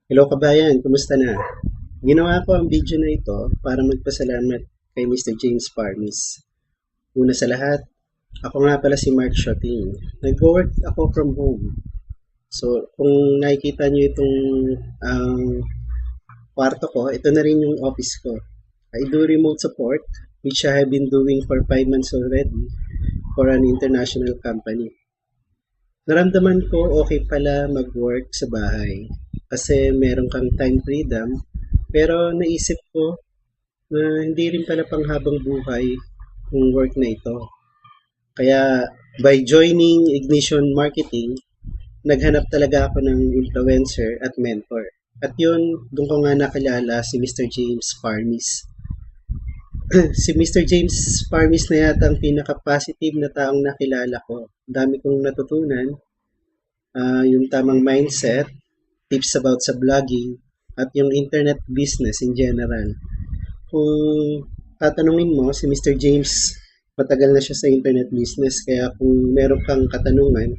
Hello kabayan, kumusta na? Ginawa ko ang video na ito para magpasalamat kay Mr. James Parmis. Una sa lahat, ako nga pala si Mark Shotting. Nag-work ako from home. So, kung nakikita niyo itong ang kwarto ko, ito na rin yung office ko. I do remote support, which I have been doing for 5 months already for an international company. Naramdaman ko okay pala mag-work sa bahay kasi meron kang time freedom, pero naisip ko na hindi rin pala panghabang buhay yung work na ito. Kaya by joining Ignition Marketing, naghanap talaga ako ng influencer at mentor. At yun, doon ko nga nakilala si Mr. James Parmis. Si Mr. James Parmis na yata ang pinaka-positive na taong nakilala ko. Dami kong natutunan, yung tamang mindset, tips about sa blogging, at yung internet business in general. Kung tatanungin mo, si Mr. James, matagal na siya sa internet business, kaya kung meron kang katanungan,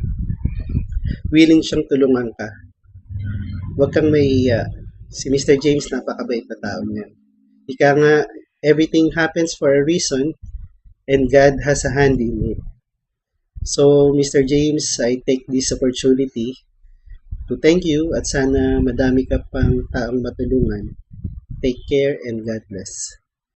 willing siyang tulungan ka. Huwag kang mahihiya. Si Mr. James, napakabait na tao niya. Ika nga, everything happens for a reason, and God has a hand in it. So, Mr. James, I take this opportunity to thank you at sana madami ka pang taong matulungan. Take care and God bless.